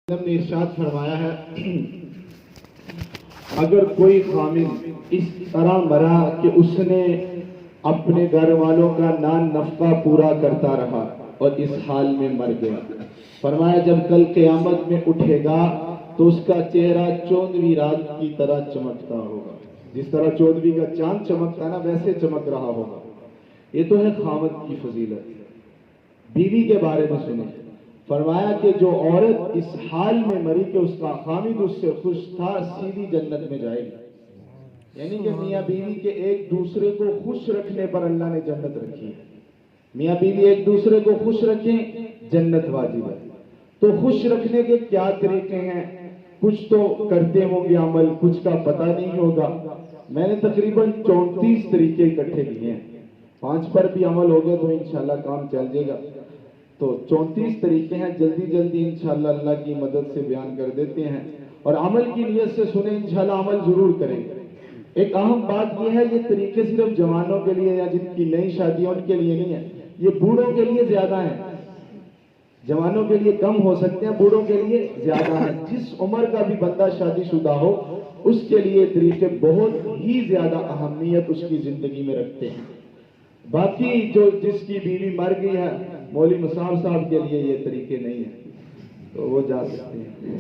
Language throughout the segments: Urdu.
نے ارشاد فرمایا ہے اگر کوئی خامد اس طرح مرا کہ اس نے اپنے گھر والوں کا نان نفقہ پورا کرتا رہا اور اس حال میں مر گیا، فرمایا جب کل قیامت میں اٹھے گا تو اس کا چہرہ چوندھویں رات کی طرح چمکتا ہوگا، جس طرح چوندھویں کا چاند چمکتا نا ویسے چمک رہا ہوگا۔ یہ تو ہے خامد کی فضیلت۔ بیوی کے بارے میں سنیں، فرمایا کہ جو عورت اس حال میں مری کہ اس کا خامد اس سے خوش تھا سیدھی جنت میں جائے گی، یعنی کہ میاں بیوی کے ایک دوسرے کو خوش رکھنے پر اللہ نے جنت رکھی ہے۔ میاں بیوی ایک دوسرے کو خوش رکھیں، جنت واجب ہے۔ تو خوش رکھنے کے کیا طریقے ہیں؟ کچھ تو کرتے ہوں گے عمل، کچھ کا پتہ نہیں ہوگا۔ میں نے تقریباً 34 طریقے اکٹھے کیے ہیں، 5 پر بھی عمل ہو گئے تو انشاءاللہ کام چل جائے گا۔ تو 34 طریقے ہیں، جلدی جلدی انشاءاللہ اللہ کی مدد سے بیان کر دیتے ہیں، اور عمل کی نیت سے سنیں، انشاءاللہ عمل ضرور کریں۔ ایک اہم بات یہ ہے، یہ طریقے صرف جوانوں کے لیے یا جن کی نئی شادی ان کے لیے نہیں ہے، یہ بوڑھوں کے لیے زیادہ ہیں۔ جوانوں کے لیے کم ہو سکتے ہیں، بوڑھوں کے لیے زیادہ ہیں۔ جس عمر کا بھی بندہ شادی شدہ ہو اس کے لیے طریقے بہت ہی زیادہ اہمیت اس کی زندگی میں رکھتے ہیں۔ باقی جو جس کی بیوی مر گئی ہے، مولوی مصعب صاحب کے لیے یہ طریقے نہیں ہیں، تو وہ جا سکتے ہیں۔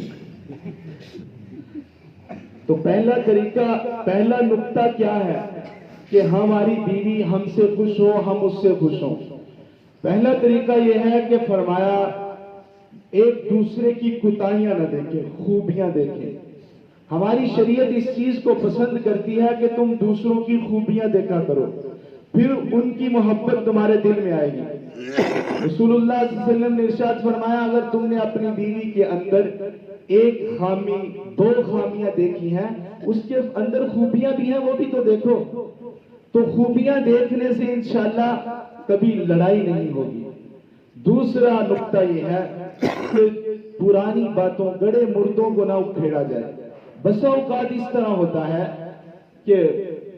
تو پہلا طریقہ، پہلا نقطہ کیا ہے کہ ہماری بیوی ہم سے خوش ہو، ہم اس سے خوش ہوں۔ پہلا طریقہ یہ ہے کہ فرمایا ایک دوسرے کی کوتاہیاں نہ دیکھیں، خوبیاں دیکھیں۔ ہماری شریعت اس چیز کو پسند کرتی ہے کہ تم دوسروں کی خوبیاں دیکھا کرو، پھر ان کی محبت تمہارے دل میں آئے گی۔ رسول اللہ صلی اللہ علیہ وسلم نے ارشاد فرمایا اگر تم نے اپنی بیوی کے اندر ایک خامی، 2 خامیاں دیکھی ہیں، اس کے اندر خوبیاں بھی ہیں، وہ بھی تو دیکھو۔ تو خوبیاں دیکھنے سے انشاءاللہ کبھی لڑائی نہیں ہوگی۔ دوسرا نقطہ یہ ہے کہ پرانی باتوں، گڑے مردوں کو نہ اکھیڑا جائے۔ بسا اوقات اس طرح ہوتا ہے کہ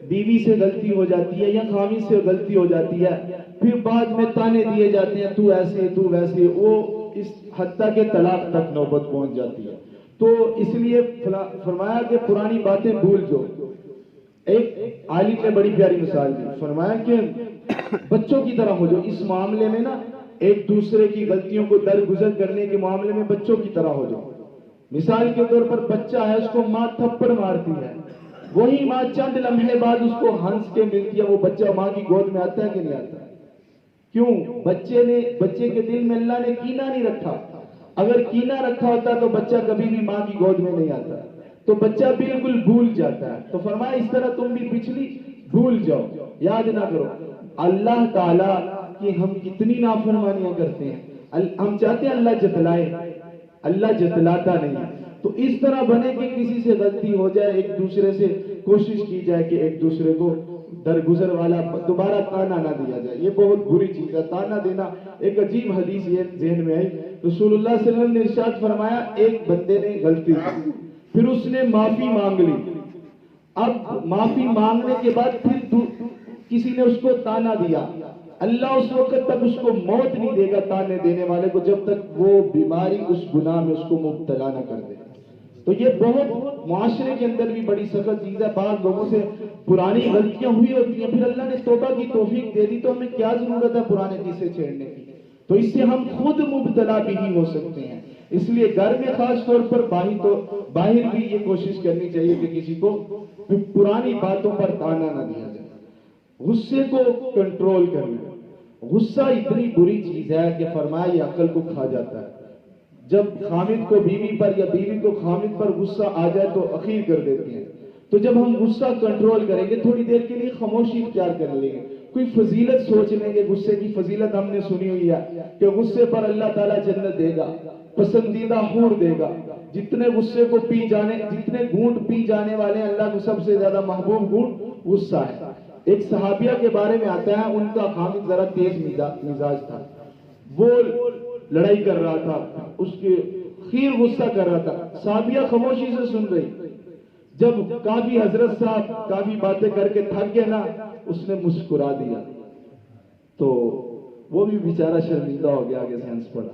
بیوی سے غلطی ہو جاتی ہے یا خامی سے غلطی ہو جاتی ہے، پھر بعد میں تانے دیے جاتے ہیں، تو ایسے تو ویسے، وہ اس حتیٰ کہ طلاق تک نوبت پہنچ جاتی ہے۔ تو اس لیے فرمایا کہ پرانی باتیں بھول جاؤ۔ ایک عالم نے بڑی پیاری مثال دی، فرمایا کہ بچوں کی طرح ہو جو اس معاملے میں نا، ایک دوسرے کی غلطیوں کو درگزر کرنے کے معاملے میں بچوں کی طرح ہو جاؤ۔ مثال کے طور پر بچہ ہے، اس کو ماں تھپڑ مارتی ہے، وہی ماں چند لمحے بعد اس کو ہنس کے ملتی ہے، وہ بچہ ماں کی گود میں آتا ہے کہ نہیں آتا؟ کیوں؟ بچے کے دل میں اللہ نے کینہ نہیں رکھا۔ اگر کینہ رکھا ہوتا تو بچہ کبھی بھی ماں کی گود میں نہیں آتا، تو بچہ بالکل بھول جاتا ہے۔ تو فرمایا اس طرح تم بھی پچھلی بھول جاؤ، یاد نہ کرو۔ اللہ تعالیٰ کی ہم کتنی نافرمانیاں کرتے ہیں، ہم چاہتے ہیں اللہ جتلائے، اللہ جتلاتا نہیں۔ تو اس طرح بنے کہ کسی سے غلطی ہو جائے، ایک دوسرے سے کوشش کی جائے کہ ایک دوسرے کو درگزر والا دوبارہ تانا نہ دیا جائے۔ یہ بہت بری چیز ہے تانا دینا۔ ایک عجیب حدیث یہ ذہن میں آئی، رسول اللہ صلی اللہ علیہ وسلم نے ارشاد فرمایا ایک بندے نے غلطی کی، پھر اس نے معافی مانگ لی۔ اب معافی مانگنے کے بعد پھر کسی نے اس کو تانا دیا، اللہ اس وقت تک اس کو موت نہیں دے گا تانے دینے والے کو، جب تک وہ بیماری اس گناہ میں اس کو مبتلا نہ کر دے۔ تو یہ بہت معاشرے کے اندر بھی بڑی سخت چیز ہے۔ بعض لوگوں سے پرانی غلطیاں ہوئی ہوتی ہیں، پھر اللہ نے توبہ کی توفیق دے دی، تو ہمیں کیا ضرورت ہے پرانے قصے چھیڑنے کی؟ تو اس سے ہم خود مبتلا بھی ہی ہو سکتے ہیں۔ اس لیے گھر میں خاص طور پر باہر بھی یہ کوشش کرنی چاہیے کہ کسی کو پرانی باتوں پر تانا نہ دیا جائے۔ غصے کو کنٹرول کرنا، غصہ اتنی بری چیز ہے کہ فرمایا یہ عقل کو کھا جاتا ہے۔ جب خامد کو بیوی پر یا بیوی کو خامد پر غصہ آ جائے تو اخیر کر دیتے ہیں۔ تو جب ہم غصہ کنٹرول کریں گے، تھوڑی دیر کے لیے خاموشی اختیار کر لیں گے، کوئی فضیلت سوچ لیں گے۔ غصے کی فضیلت ہم نے سنی ہوئی ہے کہ غصے پر اللہ تعالیٰ جنت دے گا، پسندیدہ حور دے گا۔ جتنے غصے کو جتنے گھونٹ پی جانے والے ہیں، اللہ کو سب سے زیادہ محبوب گھونٹ غصہ ہے۔ ایک صحابیہ کے بارے میں آتا ہے، ان کا خامد ذرا تیز مزاج تھا، وہ لڑائی کر رہا تھا، اس کے خیر غصہ کر رہا تھا، صحابیہ خاموشی سے سن رہی۔ جب کافی حضرت صاحب کافی باتیں کر کے تھک گئے نا، اس نے مسکرا دیا، تو وہ بھی بیچارہ شرمندہ ہو گیا، آگے سے ہنس پڑا۔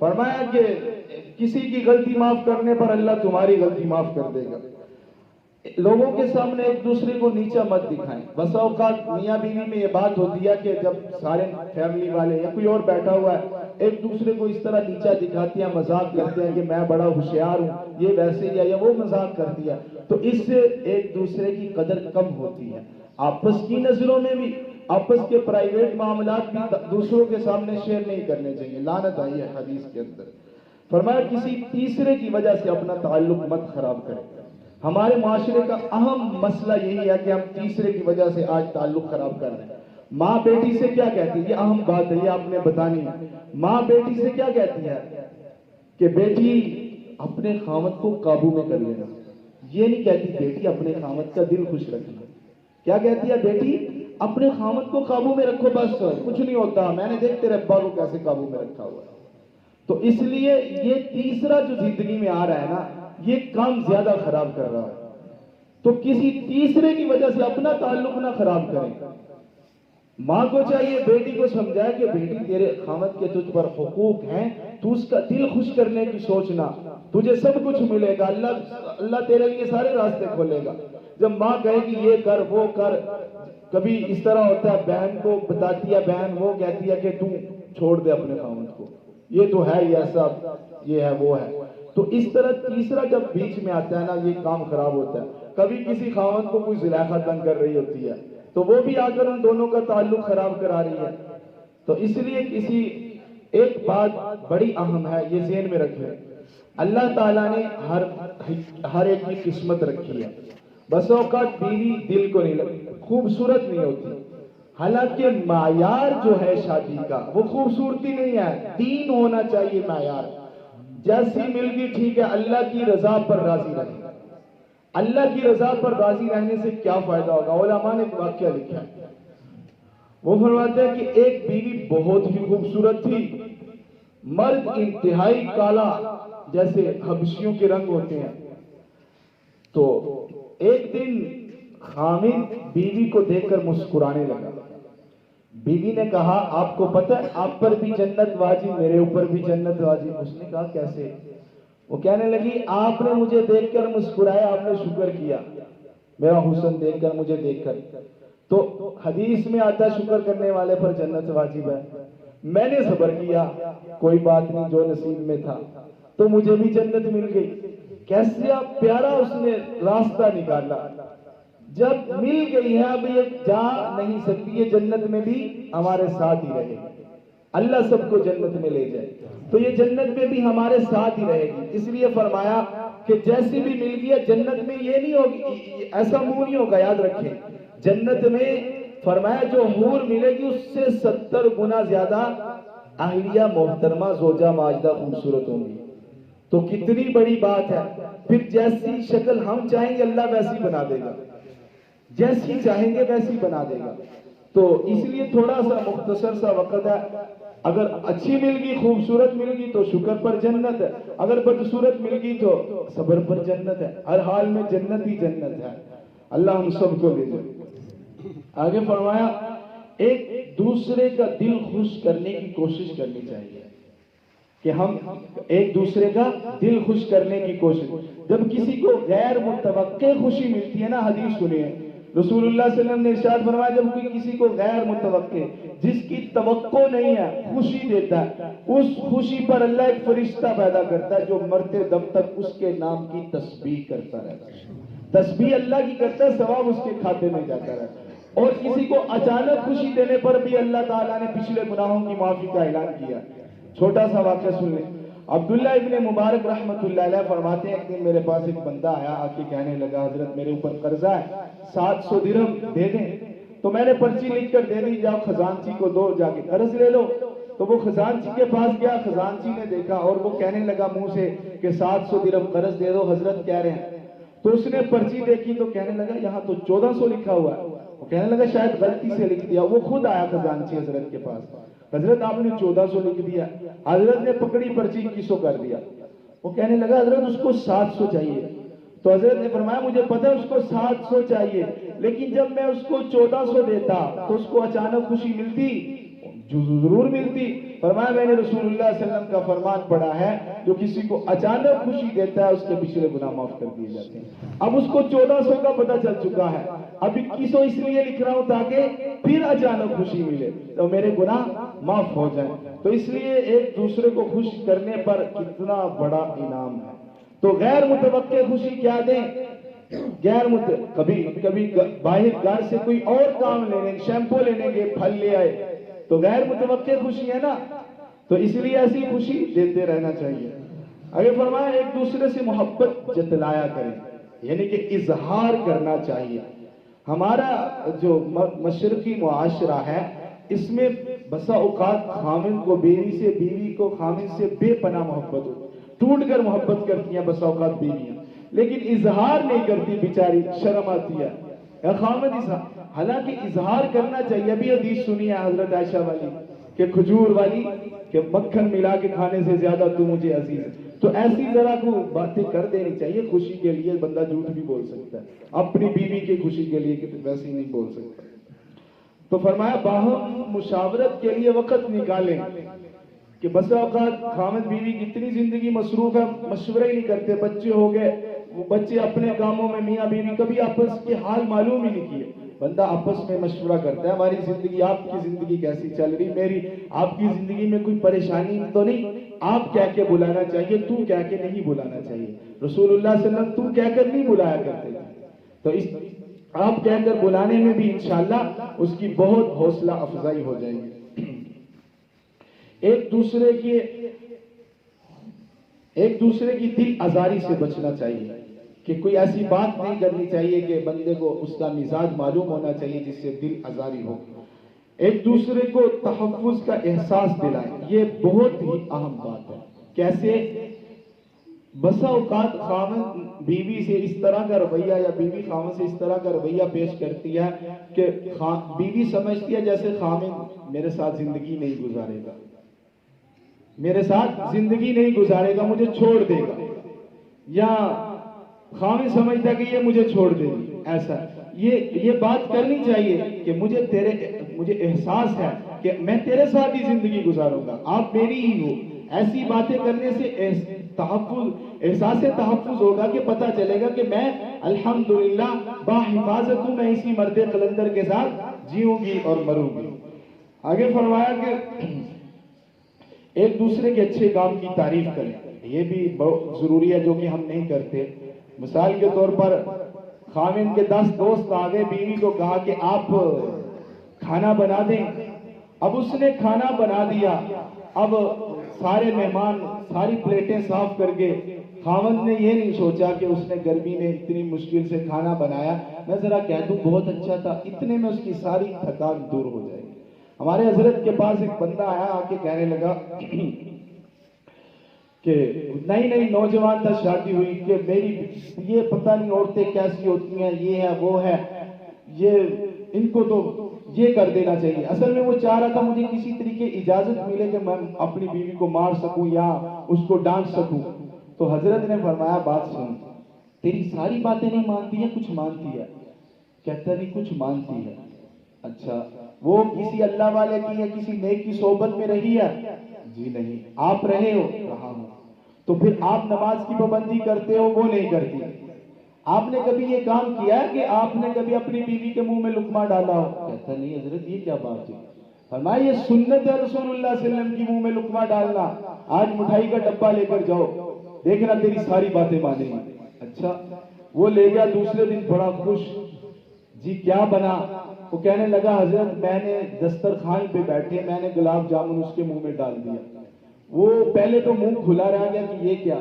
فرمایا کہ کسی کی غلطی معاف کرنے پر اللہ تمہاری غلطی معاف کر دے گا۔ لوگوں کے سامنے ایک دوسرے کو نیچا مت دکھائیں۔ بسا اوقات میاں بیوی میں یہ بات ہوتی ہے کہ جب سارے فیملی والے یا کوئی اور بیٹھا ہوا ہے، ایک دوسرے کو اس طرح نیچا دکھاتی ہیں، مذاق کرتے ہیں کہ میں بڑا ہوشیار ہوں، یہ ویسے ہی ہے، یا وہ مذاق کرتی ہے، تو اس سے ایک دوسرے کی قدر کم ہوتی ہے۔ آپس کی نظروں میں بھی، آپس کے پرائیویٹ معاملات بھی دوسروں کے سامنے شیئر نہیں کرنے چاہیے، لعنت آئی ہے حدیث کے اندر۔ فرمایا کسی تیسرے کی وجہ سے اپنا تعلق مت خراب کریں۔ ہمارے معاشرے کا اہم مسئلہ یہی ہے کہ ہم تیسرے کی وجہ سے آج تعلق خراب کر رہے ہیں۔ ماں بیٹی سے کیا کہتی ہے؟ یہ اہم بات ہے، یہ آپ نے بتانی ہے۔ ماں بیٹی سے کیا کہتی ہے کہ بیٹی اپنے خاوند کو قابو میں کر لینا۔ یہ نہیں کہتی بیٹی اپنے خاوند کا دل خوش رکھنا۔ کیا کہتی ہے؟ بیٹی اپنے خاوند کو قابو میں رکھو، بس کچھ نہیں ہوتا، میں نے دیکھ تیرے ابا کو کیسے قابو میں رکھا ہوا ہے۔ تو اس لیے یہ تیسرا جو زندگی میں آ رہا ہے نا، یہ کام زیادہ خراب کر رہا ہے۔ تو کسی تیسرے کی وجہ سے اپنا تعلق نہ خراب کریں۔ ماں کو چاہیے بیٹی کو سمجھائے کہ بیٹی تیرے خاوند کے تجھ پر حقوق ہیں، تو اس کا دل خوش کرنے کی سوچنا، تجھے سب کچھ ملے گا، اللہ تیرے لیے سارے راستے کھولے گا۔ جب ماں کہے گی یہ کر وہ کر، کبھی اس طرح ہوتا ہے بہن کو بتاتی ہے، بہن وہ کہتی ہے کہ تو چھوڑ دے اپنے خاوند کو، یہ تو ہے ہی ایسا، یہ ہے وہ ہے۔ تو اس طرح تیسرا جب بیچ میں آتا ہے نا، یہ کام خراب ہوتا ہے۔ کبھی کسی خاوند کو کوئی زلیخا تنگ کر رہی ہوتی ہے تو وہ بھی آ کر ان دونوں کا تعلق خراب کرا رہی ہے۔ تو اس لیے ایک بات بڑی اہم ہے، یہ ذہن میں رکھیں، اللہ تعالیٰ نے ہر ایک کی قسمت رکھی ہے۔ بس اوقات بیوی دل کو نہیں لگتی، خوبصورت نہیں ہوتی، حالانکہ معیار جو ہے شادی کا وہ خوبصورتی نہیں ہے، دین ہونا چاہیے معیار۔ جیسی مل گئی ٹھیک ہے، اللہ کی رضا پر راضی رہے۔ اللہ کی رضا پر راضی رہنے سے کیا فائدہ ہوگا؟ علماء نے ایک واقعہ لکھا ہے، وہ فرماتے ہیں کہ ایک بیوی بہت ہی خوبصورت تھی، مرد انتہائی کالا، جیسے حبشیوں کے رنگ ہوتے ہیں۔ تو ایک دن خامد بیوی کو دیکھ کر مسکرانے لگا۔ بیوی نے کہا آپ کو پتہ ہے آپ پر بھی جنت واجب، میرے اوپر بھی جنت واجب۔ اس نے کہا کیسے؟ وہ کہنے لگی آپ نے مجھے دیکھ کر مسکرایا، آپ نے شکر کیا، میرا حسن دیکھ کر، مجھے دیکھ کر، تو حدیث میں آتا ہے شکر کرنے والے پر جنت واجب ہے۔ میں نے صبر کیا، کوئی بات نہیں، جو نصیب میں تھا، تو مجھے بھی جنت مل گئی۔ کیسے پیارا اس نے راستہ نکالا۔ جب مل گئی ہے اب یہ جا نہیں سکتی، یہ جنت میں بھی ہمارے ساتھ ہی رہے گی، اللہ سب کو جنت میں لے جائے، تو یہ جنت میں بھی ہمارے ساتھ ہی رہے گی۔ اس لیے فرمایا کہ جیسی بھی مل گئی ہے جنت میں، یہ نہیں ہوگی، ایسا منہ نہیں ہوگا، یاد رکھیں جنت میں فرمایا جو حور ملے گی اس سے 70 گنا زیادہ اہلیہ محترمہ زوجہ ماجدہ خوبصورت ہوں گی۔ تو کتنی بڑی بات ہے۔ پھر جیسی شکل ہم چاہیں گے اللہ ویسی بنا دے گا، جیسی چاہیں گے ویسی بنا دے گا۔ تو اس لیے تھوڑا سا مختصر سا وقت ہے، اگر اچھی مل گئی، خوبصورت مل گئی تو شکر پر جنت ہے، اگر بدصورت مل گئی تو صبر پر جنت ہے، ہر حال میں جنت ہی جنت ہے۔ اللہ ہم سب کو دے دے۔ آگے فرمایا ایک دوسرے کا دل خوش کرنے کی کوشش کرنی چاہیے، کہ ہم ایک دوسرے کا دل خوش کرنے کی کوشش۔ جب کسی کو غیر متوقع خوشی ملتی ہے نا، حدیث سنیے، رسول اللہ صلی اللہ علیہ وسلم نے ارشاد فرمایا جب کوئی کسی کو غیر متوقع، جس کی توقع نہیں ہے، خوشی دیتا ہے، اس خوشی پر اللہ ایک فرشتہ پیدا کرتا ہے جو مرتے دم تک اس کے نام کی تسبیح کرتا رہتا ہے۔ تسبیح اللہ کی کرتا ہے، ثواب اس کے کھاتے میں جاتا رہتا ہے۔ اور کسی کو اچانک خوشی دینے پر بھی اللہ تعالیٰ نے پچھلے گناہوں کی معافی کا اعلان کیا۔ چھوٹا سا واقعہ سن لیں۔ عبداللہ ابن مبارک رحمۃ اللہ علیہ فرماتے ہیں ایک دن میرے پاس ایک بندہ آیا، آ کے کہنے لگا حضرت میرے اوپر قرضہ ہے، 700 درہم دے دیں۔ تو میں نے پرچی لکھ کر دے دی، جاؤ خزانچی کو دو، جا کے قرض لے لو۔ تو وہ خزانچی کے پاس گیا، خزانچی نے دیکھا اور وہ کہنے لگا منہ سے کہ 700 درہم قرض دے دو، حضرت کہہ رہے ہیں۔ تو اس نے پرچی دیکھی تو کہنے لگا یہاں تو 1400 لکھا ہوا ہے۔ وہ کہنے لگا شاید غلطی سے لکھ دیا۔ وہ خود آیا خزانچی حضرت کے پاس، حضرت آپ نے 1400 لکھ دیا۔ حضرت نے پکڑی پرچی 2100 کر دیا۔ وہ کہنے لگا حضرت اس کو 700 چاہیے۔ تو حضرت نے فرمایا مجھے پتہ ہے اس کو 700 چاہیے، لیکن جب میں اس کو 1400 دیتا تو اس کو اچانک خوشی ملتی، جو ضرور ملتی. فرمایا میں نے رسول اللہ صلی اللہ علیہ وسلم کا فرمان پڑھا ہے جو کسی کو اچانک خوشی دیتا ہے اس کے پچھلے گناہ معاف کر دیے جاتے ہیں. اب اس کو 1400 کا پتہ چل چکا ہے, اب 2100 اس لیے لکھ رہا ہوں تاکہ پھر اچانک خوشی ملے تو میرے گناہ معاف ہو جائیں. تو اس لیے ایک دوسرے کو خوش کرنے پر کتنا بڑا انعام ہے. تو غیر متوقع خوشی کیا دیں؟ کبھی باہر گھر سے کوئی اور کام لینے, شیمپو لینے کے پھل لے آئے تو غیر متوقع خوشی ہے نا, تو اس لیے ایسی خوشی دیتے رہنا چاہیے. اگر فرمایا ایک دوسرے سے محبت جتلایا کریں, یعنی کہ اظہار کرنا چاہیے. ہمارا جو مشرقی معاشرہ ہے اس میں بسا اوقات خامن کو بیوی سے, بیوی کو خامن سے بے پناہ محبت ہو, ٹوٹ کر محبت کرتی ہیں بسا اوقات بیویاں, لیکن اظہار نہیں کرتی بیچاری, شرم آتی ہے. خامد اظہار, حالانکہ اظہار کرنا چاہیے. ابھی حدیث سنی ہے حضرت عائشہ والی کہ کھجور والی کہ مکھن ملا کے کھانے سے زیادہ تو مجھے عزیز ہے. تو ایسی ذرا کو باتیں کر دینی چاہیے. خوشی کے لیے بندہ جھوٹ بھی بول سکتا ہے, اپنی بیوی کی خوشی کے لیے ویسے ہی نہیں بول سکتا. تو فرمایا باہم مشاورت کے لیے وقت نکالیں کہ بسا اوقات خامد بیوی کی اتنی زندگی مصروف ہے, مشورہ ہی نہیں کرتے. بچے ہو گئے, وہ بچے اپنے کاموں میں, میاں بیوی کبھی آپس کے حال معلوم ہی نہیں کیے. بندہ آپس میں مشورہ کرتا ہے, ہماری زندگی, آپ کی زندگی کیسی چل رہی, میری آپ کی زندگی میں کوئی پریشانی تو نہیں, آپ کہہ کے بلانا چاہیے, تو کہہ کے نہیں بلانا چاہیے. رسول اللہ صلی اللہ علیہ وسلم تو کہہ کر نہیں بلایا کرتے تھے, تو اس آپ کہہ کر بلانے میں بھی انشاءاللہ اس کی بہت حوصلہ افزائی ہو جائے گی. ایک دوسرے کی دل آزاری سے بچنا چاہیے کہ کوئی ایسی بات نہیں کرنی چاہیے کہ بندے کو اس کا مزاج معلوم ہونا چاہیے جس سے دل آزاری ہو. ایک دوسرے کو تحفظ کا احساس دلائیں, یہ بہت ہی اہم بات ہے. کیسے؟ بسا اوقات خاوند بیوی سے اس طرح کا رویہ یا بیوی خاوند سے اس طرح کا رویہ پیش کرتی ہے کہ بیوی سمجھتی ہے جیسے خاوند میرے ساتھ زندگی نہیں گزارے گا, میرے ساتھ زندگی نہیں گزارے گا, مجھے چھوڑ دے گا, یا خاوند سمجھتا ہے کہ یہ مجھے چھوڑ دے گی. ایسا یہ بات کرنی چاہیے کہ مجھے احساس ہے کہ میں تیرے ساتھ ہی زندگی گزاروں گا, آپ میری ہی ہو. ایسی باتیں کرنے سے احساس تحفظ ہوگا کہ پتہ چلے گا کہ میں الحمدللہ باحفاظت ہوں, میں اسی مرد قلندر کے ساتھ جیوں گی اور مروں گی. آگے فرمایا کہ ایک دوسرے کے اچھے کام کی تعریف کریں, یہ بھی بہت ضروری ہے جو کہ ہم نہیں کرتے. مثال کے طور پر خاوند کے 10 دوست آگے, بیوی کو کہا کہ آپ کھانا بنا دیں. اب اس نے کھانا بنا دیا, اب سارے مہمان ساری پلیٹیں صاف کر کے, خاوند نے یہ نہیں سوچا کہ اس نے گرمی میں اتنی مشکل سے کھانا بنایا, میں ذرا کہہ دوں بہت اچھا تھا, اتنے میں اس کی ساری تھکان دور ہو جائے گی. ہمارے حضرت کے پاس ایک بندہ آیا, آ کے کہنے لگا کہ نئی نوجوان تھا, شادی ہوئی, کہ میری یہ پتہ نہیں عورتیں کیسی ہوتی ہیں, یہ ہے وہ ہے, یہ ان کو تو یہ کر دینا چاہیے. اصل میں وہ چاہ رہا تھا مجھے کسی طریقے اجازت ملے کہ میں اپنی بیوی کو مار سکوں یا اس کو ڈانٹ سکوں. تو حضرت نے فرمایا بات سن, تیری ساری باتیں نہیں مانتی ہے, کچھ مانتی ہے. کہتا نہیں کچھ مانتی ہے. اچھا وہ کسی اللہ والے کی یا کسی نیک کی صحبت میں رہی ہے؟ جی نہیں. آپ رہے ہو؟ رہا ہوں. تو پھر آپ نماز کی پابندی کرتے ہو, وہ نہیں کرتی. آپ نے کبھی یہ کام کیا کہ آپ نے کبھی اپنی بیوی کے منہ میں لقمہ ڈالا ہو؟ کہتا نہیں حضرت یہ کیا بات ہے. فرمایا یہ سنت ہے رسول اللہ صلی اللہ علیہ وسلم کی منہ میں لقمہ ڈالنا. آج مٹھائی کا ڈبہ لے کر جاؤ, دیکھنا تیری ساری باتیں مانیں گی. اچھا وہ لے گیا, دوسرے دن بڑا خوش, جی کیا بنا؟ وہ کہنے لگا حضرت میں نے دسترخوان پہ بیٹھے میں نے گلاب جامن اس کے منہ میں ڈال دیا. وہ پہلے تو منہ کھلا رہ گیا کہ یہ کیا.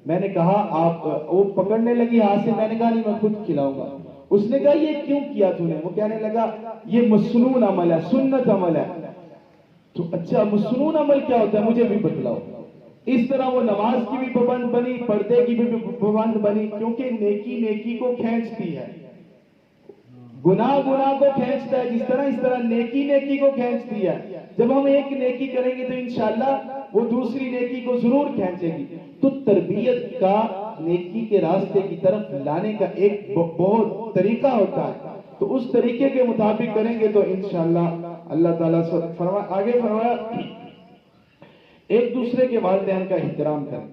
میں نے کہا آپ, وہ پکڑنے لگی ہاتھ سے, میں نے کہا نہیں میں خود کھلاؤں گا. اس نے کہا یہ کیوں کیا تو نے؟ وہ کہنے لگا یہ مسنون عمل ہے, سنت عمل ہے. تو اچھا مسنون عمل کیا ہوتا ہے مجھے بھی بتلاؤ. اس طرح وہ نماز کی بھی پابند بنی, پردے کی بھی پابند بنی, کیونکہ نیکی کو کھینچتی ہے, گناہ کو کھینچتا ہے. اس طرح نیکی کو کھینچتی ہے. جب ہم ایک نیکی کریں گے تو انشاءاللہ وہ دوسری نیکی کو ضرور کھینچے گی. تو تربیت کا نیکی کے راستے کی طرف لانے کا ایک بہت طریقہ ہوتا ہے. تو اس طریقے کے مطابق کریں گے تو انشاءاللہ اللہ تعالیٰ سے آگے فرمایا ایک دوسرے کے والدین کا احترام کریں.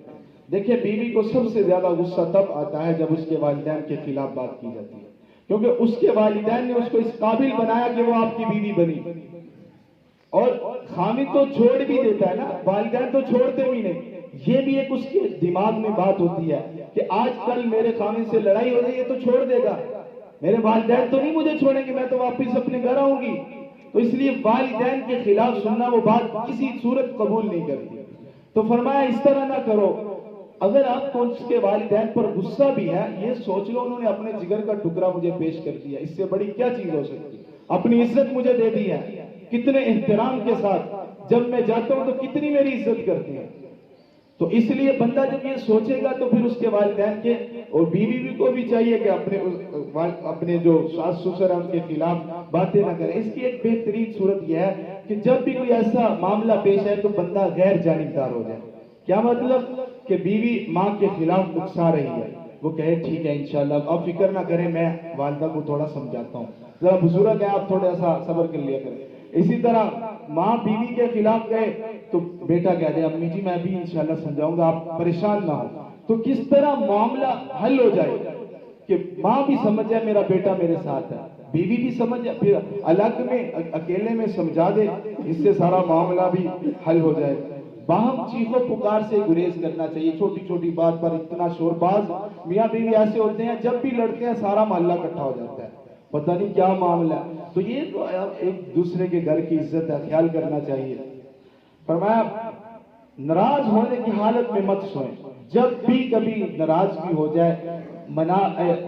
دیکھیں بیوی کو سب سے زیادہ غصہ تب آتا ہے جب اس کے والدین کے خلاف بات کی جاتی ہے، کیونکہ اس کے والدین نے اس کو اس قابل بنایا کہ وہ آپ کی بیوی بنی. اور خامد تو چھوڑ بھی دیتا ہے نا، والدین تو چھوڑتے بھی نہیں. یہ بھی ایک اس کے دماغ میں بات ہوتی ہے کہ آج کل میرے خامد سے لڑائی ہو رہی ہے تو چھوڑ دے گا، میرے والدین تو نہیں مجھے چھوڑیں گے، میں تو واپس اپنے گھر آؤں گی. تو اس لیے والدین کے خلاف سننا وہ بات کسی صورت قبول نہیں کرتی. تو فرمایا اس طرح نہ کرو. اگر آپ کو اس کے والدین پر غصہ بھی ہے، یہ سوچ لو انہوں نے اپنے جگر کا ٹکڑا مجھے پیش کر دیا، اس سے بڑی کیا چیز ہو سکتی ہے؟ اپنی عزت مجھے دے دی ہے، کتنے احترام کے ساتھ جب میں جاتا ہوں تو کتنی میری عزت کرتے ہیں. تو اس لیے بندہ جب یہ سوچے گا تو پھر اس کے والدین کے اور بیوی کو بھی چاہیے کہ اپنے جو ساس سسر ہیں ان کے خلاف باتیں نہ کریں. اس کی ایک بہترین صورت یہ ہے کہ جب بھی کوئی ایسا معاملہ پیش آئے تو بندہ غیر جانبدار ہو جائے. کیا مطلب؟ کہ بیوی ماں کے خلاف اکسا رہی ہے، وہ کہے ٹھیک ہے انشاءاللہ اب فکر نہ کریں، میں والدہ کو تھوڑا سمجھاتا ہوں، ذرا بزرگ ہے آپ تھوڑا سا صبر کر لیا کریں. اسی طرح ماں بیوی کے خلاف گئے تو بیٹا کہہ دے امی جی میں بھی انشاءاللہ سمجھاؤں گا، آپ پریشان نہ ہو. تو کس طرح معاملہ حل ہو جائے کہ ماں بھی سمجھ جائے میرا بیٹا میرے ساتھ ہے، بیوی بھی سمجھ جائے، پھر الگ میں اکیلے میں سمجھا دے، اس سے سارا معاملہ بھی حل ہو جائے. باہم چیخو پکار سے گریز کرنا چاہیے. چھوٹی چھوٹی بات پر اتنا شور باز میاں بیوی ایسے ہوتے ہیں جب بھی لڑتے ہیں سارا محلہ اکٹھا ہو جاتا ہے، پتہ نہیں کیا معاملہ ہے. تو یہ تو ایک دوسرے کے گھر کی عزت ہے، خیال کرنا چاہیے. فرمایا ناراض ہونے کی حالت میں مت سوئیں. جب بھی کبھی ناراضگی ہو جائے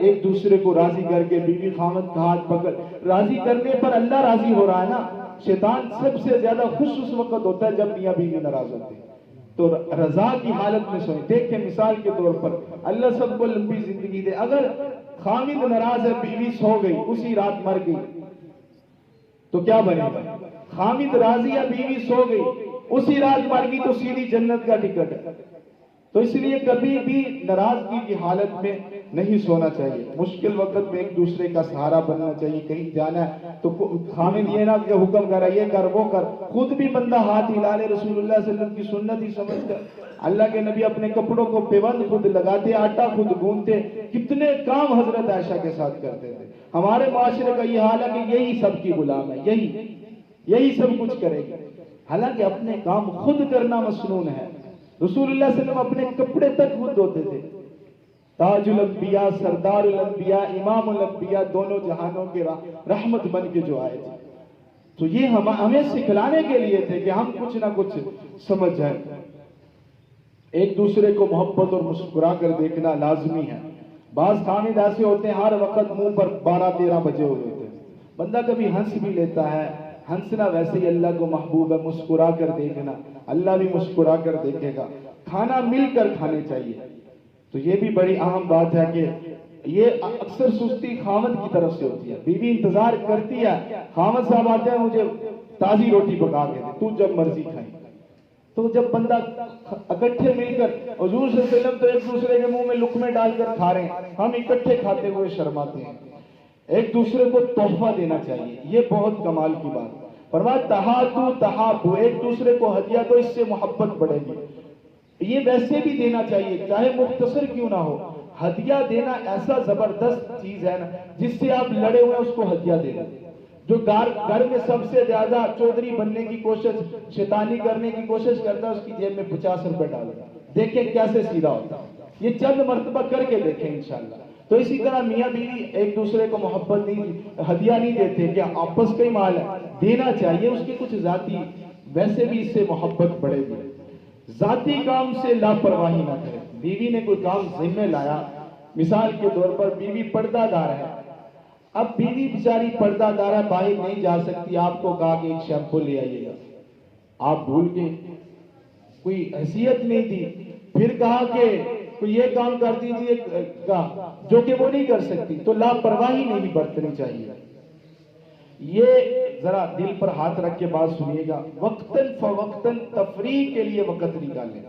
ایک دوسرے کو راضی کر کے بیوی خامد کا ہاتھ پکڑ، راضی کرنے پر اللہ راضی ہو رہا ہے نا. شیطان سب سے زیادہ خوش اس وقت ہوتا ہے جب میاں بیوی ناراض ہوتے ہیں. تو رضا کی حالت میں سوئیں. دیکھیں مثال کے طور پر اللہ سب کو لمبی زندگی دے، اگر خامد ناراض ہے بیوی سو گئی اسی رات مر گئی تو کیا بنے گا؟ خامد راضی ہے بیوی سو گئی اسی رات مر گئی تو سیدھی جنت کا ٹکٹ ہے. تو اس لیے کبھی بھی ناراضگی کی حالت میں نہیں سونا چاہیے. مشکل وقت میں ایک دوسرے کا سہارا بننا چاہیے. کہیں جانا ہے تو خامد یہ نہ کہ حکم کرا یہ کر وہ کر، خود بھی بندہ ہاتھ ہلا لے. رسول اللہ صلی اللہ علیہ وسلم کی سنت ہی سمجھ کر اللہ کے نبی اپنے کپڑوں کو پیوند خود لگاتے، آٹا خود گوندتے، کتنے کام حضرت عائشہ کے ساتھ کرتے تھے. ہمارے معاشرے کا یہ حال ہے کہ یہی سب کی غلام ہے، یہی سب کچھ کرے گی، حالانکہ اپنے کام خود کرنا مسنون ہے. رسول اللہ صلی اللہ علیہ وسلم اپنے کپڑے تک خود دھوتے تھے. تاج الانبیاء، سردار الانبیاء، امام الانبیاء، دونوں جہانوں کے رحمت بن کے جو آئے تھے. تو یہ ہمیں سکھلانے کے لیے تھے کہ ہم کچھ نہ کچھ سمجھ جائیں. ایک دوسرے کو محبت اور مسکرا کر دیکھنا لازمی ہے. بعض خامد ایسے ہوتے ہیں ہر وقت منہ پر 12-13 بجے ہوئے ہوتے ہیں. بندہ کبھی ہنس بھی لیتا ہے، ہنسنا ویسے ہی اللہ کو محبوب ہے. مسکرا کر دیکھنا، اللہ بھی مسکرا کر دیکھے گا. کھانا مل کر کھانے چاہیے. تو یہ بھی بڑی اہم بات ہے کہ یہ اکثر سستی خامد کی طرف سے ہوتی ہے. بیوی انتظار کرتی ہے، خامد صاحب آتے ہیں مجھے تازی روٹی پکا کے دے، تو جب مرضی کھائیں. تو جب بندہ اکٹھے مل کر، حضور صلی اللہ علیہ وسلم تو ایک دوسرے کے منہ میں لقمے ڈال کر کھا رہے ہیں، ہم اکٹھے کھاتے ہوئے شرماتے ہیں. ایک دوسرے کو تحفہ دینا چاہیے، یہ بہت کمال کی بات. فرمایا تہاتو تہابو، ایک دوسرے کو ہدیہ دو، اس سے محبت بڑھے گی. یہ ویسے بھی دینا چاہیے چاہے مختصر کیوں نہ ہو. ہدیہ دینا ایسا زبردست چیز ہے نا جس سے آپ لڑے ہوئے اس کو ہدیہ دے دیں. جو گھر میں سب سے زیادہ چودھری بننے کی کوشش، شیطانی کرنے کی کوشش کرتا ہے، اس کی جیب میں 50 روپے ڈالے، دیکھیں کیسے سیدھا ہوتا ہے. یہ چند مرتبہ کر کے دیکھیں انشاءاللہ. تو اسی طرح میاں بیوی ایک دوسرے کو محبت نہیں، ہدیہ نہیں دیتے کہ آپس کا ہی مال ہے، دینا چاہیے. اس کی کچھ ذاتی، ویسے بھی اس سے محبت بڑھے گی. ذاتی کام سے لاپرواہی نہ کرے. بیوی نے کوئی کام ذمہ لایا، مثال کے طور پر بیوی پردہ دار ہے، اب بیوی بیچاری پردہ دار ہے، باہر نہیں جا سکتی، آپ کو کہا کہ ایک شیمپو لے آئیے گا، آپ بھول گئے، کوئی حیثیت نہیں دی. پھر کہا کہ کوئی یہ کام کر دیجیے جو کہ وہ نہیں کر سکتی، تو لاپرواہی نہیں برتنی چاہیے. یہ ذرا دل پر ہاتھ رکھ کے بات سنیے گا. وقتاً فوقتاً تفریح کے لیے وقت نکالیں،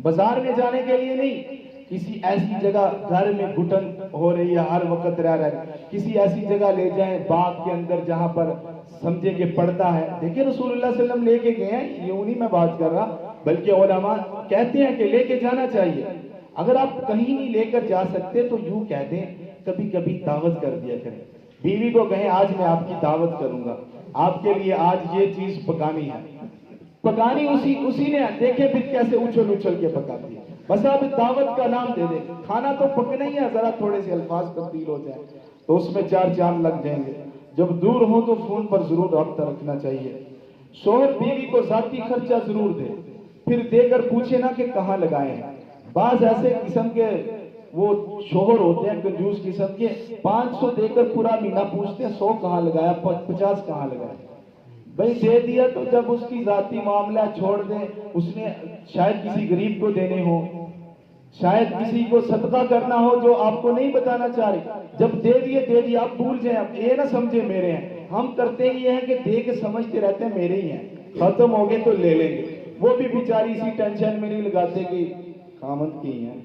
بازار میں جانے کے لیے نہیں. کسی ایسی جگہ گھر میں گھٹن ہو رہی ہے ہر وقت رہ رہا ہے، کسی ایسی جگہ لے جائیں باغ کے اندر جہاں پر سمجھے کہ پڑتا ہے. دیکھیں رسول اللہ صلی اللہ علیہ وسلم لے کے گئے ہیں، یوں نہیں میں بات کر رہا، بلکہ علماء کہتے ہیں کہ لے کے جانا چاہیے. اگر آپ کہیں نہیں لے کر جا سکتے تو یوں کہہ دیں، کبھی کبھی دعوت کر دیا کریں. بیوی کو کہیں آج میں آپ کی دعوت کروں گا، آپ کے لیے آج یہ چیز پکانی ہے. پکانی اسی نے، دیکھے پھر کیسے اچھل اچھل کے پکاتی ہے. بس آپ دعوت کا نام دے دیں، کھانا تو پکنا ہی ہے، ذرا تھوڑے سے الفاظ تبدیل ہو جائیں تو اس میں 4 چاند لگ جائیں گے. جب دور ہو تو فون پر ضرور رابطہ رکھنا چاہیے. شوہر بیوی کو ذاتی خرچہ ضرور دے، پھر دے کر پوچھے نا کہ کہاں لگائے ہیں. بعض ایسے قسم کے وہ شوہر ہوتے ہیں کنجوس قسم کے، 500 دے کر پورا مہینہ پوچھتے ہیں 100 کہاں لگایا، 50 کہاں لگایا. بھائی دے دیا تو جب اس کی ذاتی معاملہ چھوڑ دیں، اس نے شاید کسی غریب کو دینے ہو، شاید کسی کو صدقہ کرنا ہو جو آپ کو نہیں بتانا چاہ رہے. جب دے دیے آپ بھول جائیں، اب یہ نہ سمجھے میرے ہیں. ہم کرتے یہ ہیں کہ دے کے سمجھتے رہتے ہیں میرے ہی ہیں، ختم ہو گئے تو لے لیں گے. وہ بھی بیچاری اسی ٹینشن میں نہیں لگاتے کہ خامند کی ہیں.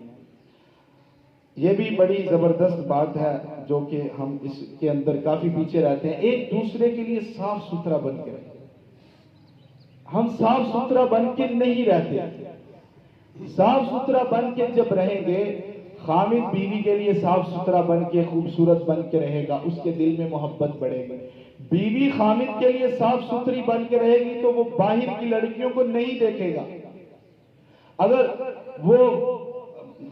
یہ بھی بڑی زبردست بات ہے جو کہ ہم اس کے اندر کافی پیچھے رہتے ہیں. ایک دوسرے کے لیے صاف ستھرا بن کے رہیں. ہم صاف ستھرا بن کے نہیں رہتے. صاف ستھرا بن کے جب رہیں گے، خامد بیوی کے لیے صاف ستھرا بن کے خوبصورت بن کے رہے گا، اس کے دل میں محبت بڑھے گی. بیوی خامد کے لیے صاف ستھری بن کے رہے گی تو وہ باہر کی لڑکیوں کو نہیں دیکھے گا. اگر وہ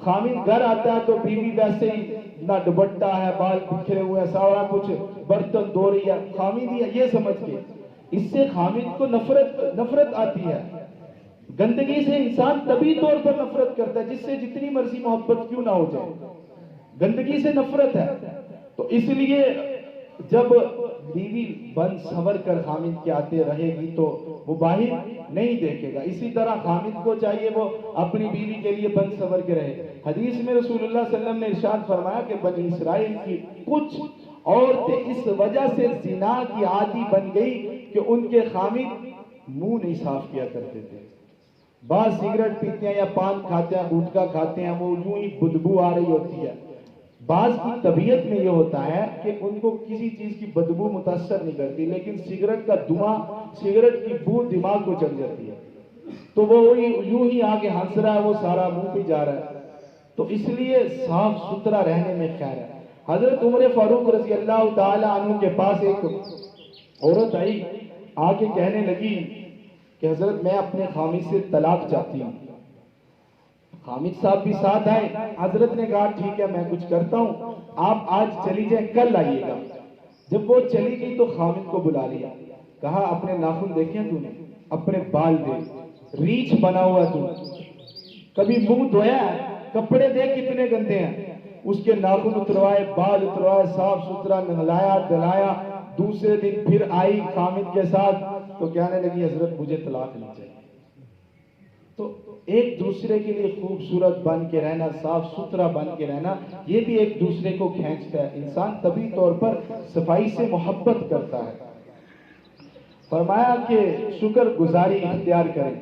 خامد گھر آتا ہے تو بیوی ویسے ہی نہ دوپٹہ ہے، بال بکھرے ہوئے ہیں، سارا کچھ برتن دھو رہی ہے، خامد ہی ہے یہ سمجھ کے. اس سے خامد کو نفرت آتی ہے. گندگی سے انسان طبعی طور پر نفرت کرتا ہے، جس سے جتنی مرضی محبت کیوں نہ ہو جائے، گندگی سے نفرت ہے. تو اس لیے جب بیوی بن سنور کر خامد کے آتے رہے گی تو وہ باہر نہیں دیکھے گا. اسی طرح خامد کو چاہیے وہ اپنی بیوی کے لیے بن سنور کے رہے. حدیث میں رسول اللہ صلی اللہ علیہ وسلم نے ارشاد فرمایا کہ بنی اسرائیل کی کچھ عورتیں اس وجہ سے زنا کی عادی بن گئی کہ ان کے خامد منہ نہیں صاف کیا کرتے تھے. بعض سگریٹ پیتے ہیں یا پان کھاتے ہیں، گٹکا کھاتے ہیں، وہ یوں ہی بدبو آ رہی ہوتی ہے. بعض کی طبیعت میں یہ ہوتا ہے کہ ان کو کسی چیز کی بدبو متاثر نہیں کرتی، لیکن سگریٹ کا دھواں، سگریٹ کی بو دماغ کو چل جاتی ہے تو وہ یوں ہی آگے ہنس رہا ہے، وہ سارا منہ پہ جا رہا ہے. تو اس لیے صاف ستھرا رہنے میں خیر ہے. حضرت عمر فاروق رضی اللہ تعالی عنہ کے پاس ایک عورت آئی، آگے کہنے لگی کہ حضرت میں اپنے خامد سے طلاق چاہتی ہوں. خامد صاحب بھی ساتھ آئے. حضرت نے کہا ٹھیک ہے میں کچھ کرتا ہوں، آپ آج چلی جائیں کل آئیے گا. جب وہ چلی گئی تو خامد کو بلا لیا، کہا اپنے ناخن دیکھیں تو نے، اپنے بال دیکھ، ریچھ بنا ہوا تو کبھی منہ دھویا ہے، کپڑے دیکھ کتنے گندے ہیں. اس کے ناخن اتروائے، بال اتروائے، صاف ستھرا نہلایا دلایا. دوسرے دن پھر آئی خامد کے ساتھ تو کہنے لگی حضرت مجھے طلاق نہیں چاہیے. تو ایک دوسرے کے لیے خوبصورت بن کے رہنا، صاف ستھرا بن کے رہنا، یہ بھی ایک دوسرے کو کھینچتا ہے. انسان طبعی طور پر صفائی سے محبت کرتا ہے. فرمایا کہ شکر گزاری اختیار کریں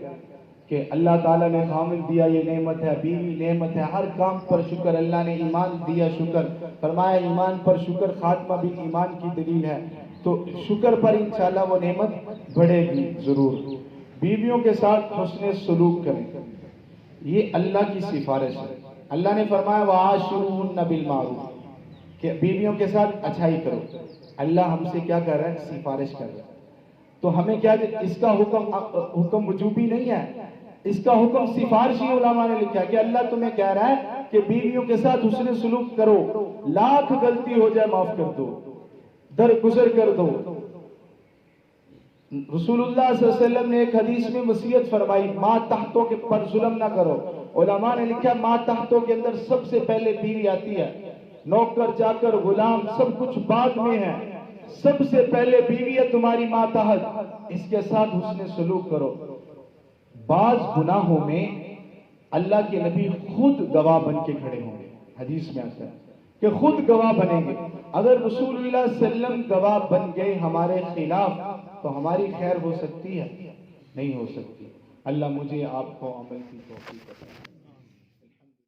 کہ اللہ تعالیٰ نے خامد دیا، یہ نعمت ہے، بیوی نعمت ہے، ہر کام پر شکر. اللہ نے ایمان دیا، شکر. فرمایا ایمان پر شکر خاتمہ بھی ایمان کی دلیل ہے. تو شکر پر انشاءاللہ وہ نعمت بڑھے گی ضرور. بیویوں کے ساتھ حسن سلوک کریں، یہ اللہ کی سفارش ہے. اللہ نے فرمایا وَعَاشِرُوهُنَّ بِالْمَعْرُوفِ کہ بیویوں کے ساتھ اچھائی کرو. اللہ ہم سے کیا کر رہا ہے؟ سفارش کر رہا ہے. تو ہمیں کیا، اس کا حکم وجوبی نہیں ہے، اس کا حکم سفارشی. علماء نے لکھا کہ اللہ تمہیں کہہ رہا ہے کہ بیویوں کے ساتھ حسن سلوک کرو، لاکھ غلطی ہو جائے معاف کر دو، درگزر کر دو. رسول اللہ صلی اللہ علیہ وسلم نے ایک حدیث میں وصیت فرمائی ماں تحتوں کے پر ظلم نہ کرو. علماء نے لکھا ماں تحتوں کے اندر سب سے پہلے بیوی آتی ہے، نوکر چاکر غلام سب کچھ بعد میں ہے. سب سے پہلے بیوی ہے تمہاری ماں تحت، اس کے ساتھ حسن سلوک کرو. بعض گناہوں میں اللہ کے نبی خود گواہ بن کے کھڑے ہوں گے. حدیث میں آتا ہے کہ خود گواہ بنیں گے. اگر رسول اللہ صلی اللہ علیہ وسلم گواہ بن گئے ہمارے خلاف تو ہماری خیر ہو سکتی ہے؟ نہیں ہو سکتی. اللہ مجھے آپ کو عمل کی توفیق عطا فرمائے.